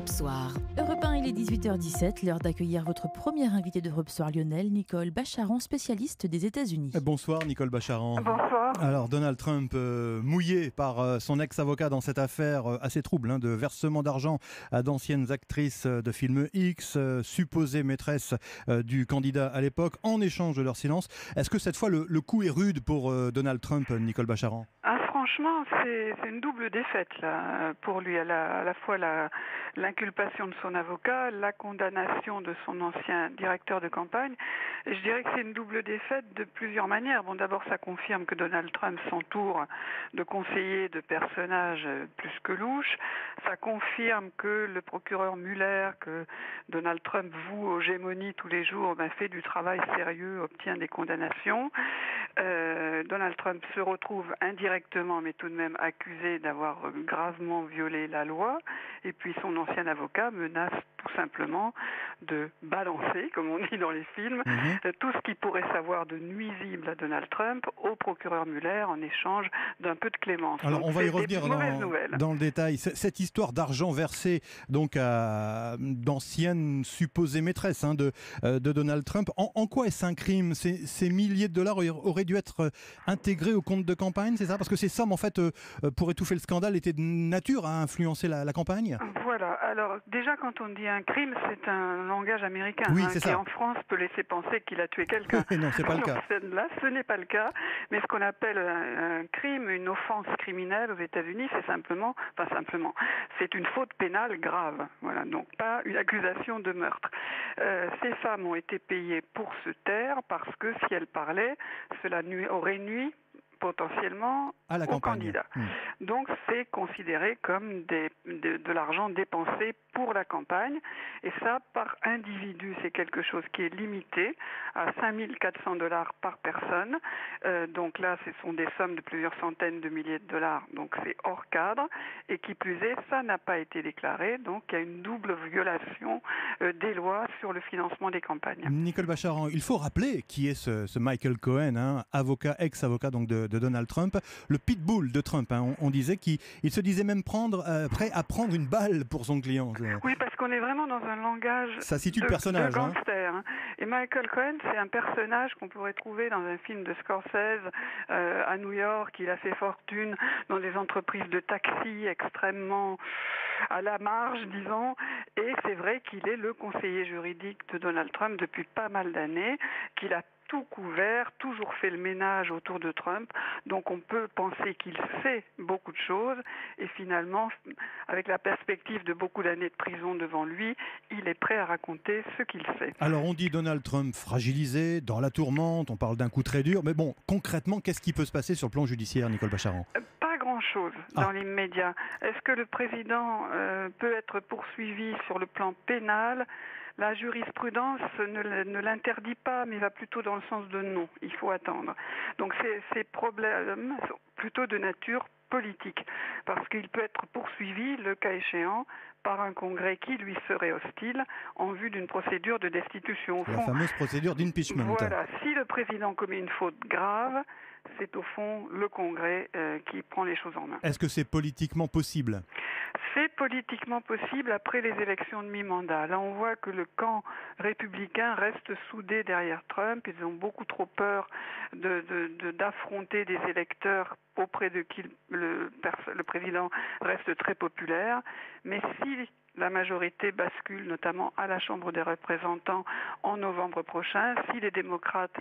Europe Soir. Europe 1, il est 18h17, l'heure d'accueillir votre première invitée d'Europe Soir Lionel, Nicole Bacharan, spécialiste des États-Unis. Bonsoir Nicole Bacharan. Bonsoir. Alors Donald Trump mouillé par son ex-avocat dans cette affaire assez trouble de versement d'argent à d'anciennes actrices de films X, supposées maîtresses du candidat à l'époque, en échange de leur silence. Est-ce que cette fois le coup est rude pour Donald Trump, Nicole Bacharan ? Franchement, c'est une double défaite là, pour lui. À la fois l'inculpation de son avocat, la condamnation de son ancien directeur de campagne. Et je dirais que c'est une double défaite de plusieurs manières. Bon, d'abord, ça confirme que Donald Trump s'entoure de conseillers, de personnages plus que louches. Ça confirme que le procureur Mueller, que Donald Trump voue aux gémonies tous les jours, fait du travail sérieux, obtient des condamnations. Donald Trump se retrouve indirectement, mais tout de même accusé d'avoir gravement violé la loi. Et puis son ancien avocat menace tout simplement de balancer, comme on dit dans les films, tout ce qu'il pourrait savoir de nuisible à Donald Trump au procureur Mueller en échange d'un peu de clémence. Alors donc, on va y revenir dans le détail. Cette histoire d'argent versé donc à d'anciennes supposées maîtresses de Donald Trump, en quoi est-ce un crime ? Ces milliers de dollars auraient dû être intégrés au compte de campagne, c'est ça ? Parce que ces sommes, en fait, pour étouffer le scandale, étaient de nature à influencer la campagne ? Voilà. Alors déjà, quand on dit un crime, c'est un langage américain c'est qui ça. en France peut laisser penser qu'il a tué quelqu'un. Non, c'est pas le cas. Là, ce n'est pas le cas. Mais ce qu'on appelle un crime, une offense criminelle aux États-Unis, c'est c'est une faute pénale grave. Voilà, donc pas une accusation de meurtre. Ces femmes ont été payées pour se taire parce que si elles parlaient, cela aurait nui potentiellement à la au campagne. candidat. Donc c'est considéré comme de l'argent dépensé pour la campagne, et ça par individu, c'est quelque chose qui est limité à 5 400 $ par personne. Donc là, ce sont des sommes de plusieurs centaines de milliers de dollars, donc c'est hors cadre, et qui plus est, ça n'a pas été déclaré, donc il y a une double violation des lois sur le financement des campagnes. Nicole Bacharan, il faut rappeler qui est ce Michael Cohen, ex-avocat donc de Donald Trump, le pitbull de Trump. On disait qu'il se disait même prêt à prendre une balle pour son client. Oui, parce qu'on est vraiment dans un langage ça situe le personnage, de gangster. Et Michael Cohen, c'est un personnage qu'on pourrait trouver dans un film de Scorsese à New York. Il a fait fortune dans des entreprises de taxi extrêmement à la marge, disons. Et c'est vrai qu'il est le conseiller juridique de Donald Trump depuis pas mal d'années, qu'il a tout couvert, toujours fait le ménage autour de Trump, donc on peut penser qu'il sait beaucoup de choses, et finalement, avec la perspective de beaucoup d'années de prison devant lui, il est prêt à raconter ce qu'il sait. Alors on dit Donald Trump fragilisé, dans la tourmente, on parle d'un coup très dur, mais bon, concrètement, qu'est-ce qui peut se passer sur le plan judiciaire, Nicole Bacharan ? Pas grand-chose dans l'immédiat. Est-ce que le président peut être poursuivi sur le plan pénal ? La jurisprudence ne l'interdit pas, mais va plutôt dans le sens de non. Il faut attendre. Donc ces problèmes sont plutôt de nature politique, parce qu'il peut être poursuivi, le cas échéant, par un congrès qui lui serait hostile en vue d'une procédure de destitution. La fameuse procédure d'impeachment. Voilà, si le président commet une faute grave, c'est au fond le congrès qui prend les choses en main. Est-ce que c'est politiquement possible ? C'est politiquement possible après les élections de mi-mandat. Là, on voit que le camp républicain reste soudé derrière Trump. Ils ont beaucoup trop peur d'affronter des électeurs auprès de qui le président reste très populaire. Mais si la majorité bascule, notamment à la Chambre des représentants en novembre prochain, si les démocrates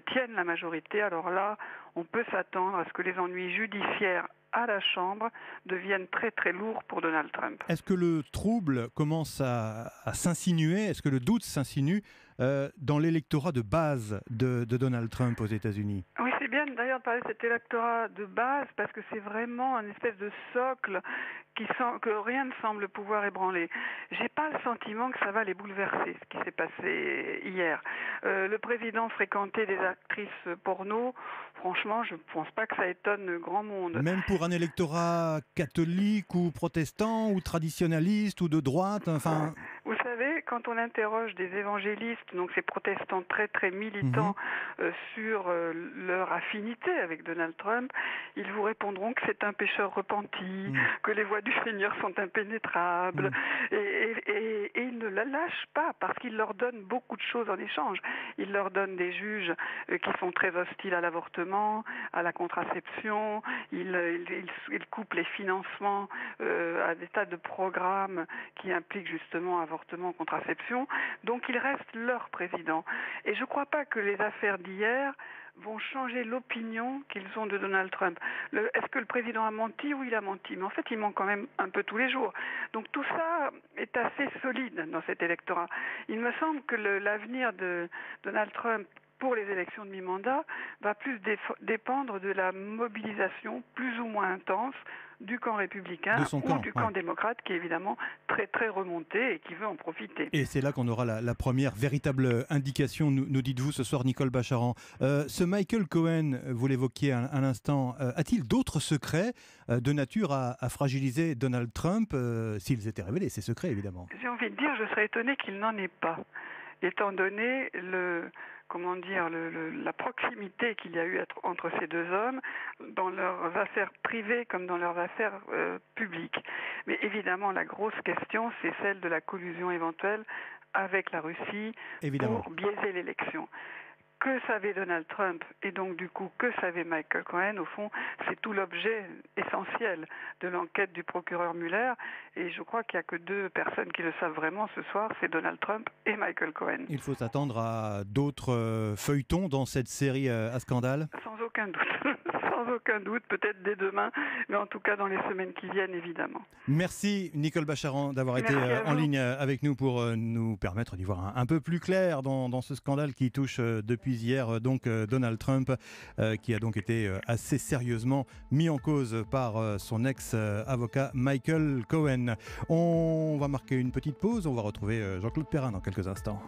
tiennent la majorité, alors là, on peut s'attendre à ce que les ennuis judiciaires à la Chambre deviennent très très lourds pour Donald Trump. Est-ce que le trouble commence à s'insinuer ? Est-ce que le doute s'insinue dans l'électorat de base de Donald Trump aux États-Unis ? Oui, c'est bien d'ailleurs de parler de cet électorat de base, parce que c'est vraiment un espèce de socle que rien ne semble pouvoir ébranler. J'ai pas le sentiment que ça va les bouleverser, ce qui s'est passé hier. Le président fréquentait des actrices porno. Franchement, je ne pense pas que ça étonne grand monde. Même pour un électorat catholique ou protestant ou traditionnaliste ou de droite, enfin... Vous savez, savez, quand on interroge des évangélistes, donc ces protestants très très militants sur leur affinité avec Donald Trump, ils vous répondront que c'est un pécheur repenti, que les voies du Seigneur sont impénétrables, et ils ne la lâchent pas parce qu'il leur donne beaucoup de choses en échange. Il leur donne des juges qui sont très hostiles à l'avortement, à la contraception, il coupe les financements à des tas de programmes qui impliquent justement avortement, contraception. Donc il reste leur président. Et je ne crois pas que les affaires d'hier vont changer l'opinion qu'ils ont de Donald Trump. Est-ce que le président a menti? Oui, il a menti. Mais en fait, il ment quand même un peu tous les jours. Donc tout ça est assez solide dans cet électorat. Il me semble que l'avenir de Donald Trump pour les élections de mi-mandat va plus dépendre de la mobilisation plus ou moins intense du camp républicain ou du camp démocrate qui est évidemment très très remonté et qui veut en profiter. Et c'est là qu'on aura la première véritable indication, nous dites-vous ce soir, Nicole Bacharan. Ce Michael Cohen, vous l'évoquiez à l'instant, a-t-il d'autres secrets de nature à fragiliser Donald Trump s'ils étaient révélés, ces secrets évidemment? J'ai envie de dire, je serais étonné qu'il n'en ait pas, étant donné la proximité qu'il y a eu entre ces deux hommes dans leurs affaires privées comme dans leurs affaires publiques. Mais évidemment, la grosse question, c'est celle de la collusion éventuelle avec la Russie pour biaiser l'élection. Que savait Donald Trump et donc du coup que savait Michael Cohen? Au fond, c'est tout l'objet essentiel de l'enquête du procureur Mueller et je crois qu'il n'y a que deux personnes qui le savent vraiment ce soir, c'est Donald Trump et Michael Cohen. Il faut s'attendre à d'autres feuilletons dans cette série à scandale? Sans aucun doute. Sans aucun doute, peut-être dès demain, mais en tout cas dans les semaines qui viennent, évidemment. Merci Nicole Bacharan d'avoir été en ligne avec nous pour nous permettre d'y voir un peu plus clair dans ce scandale qui touche depuis hier donc Donald Trump, qui a donc été assez sérieusement mis en cause par son ex-avocat Michael Cohen. On va marquer une petite pause, on va retrouver Jean-Claude Perrin dans quelques instants.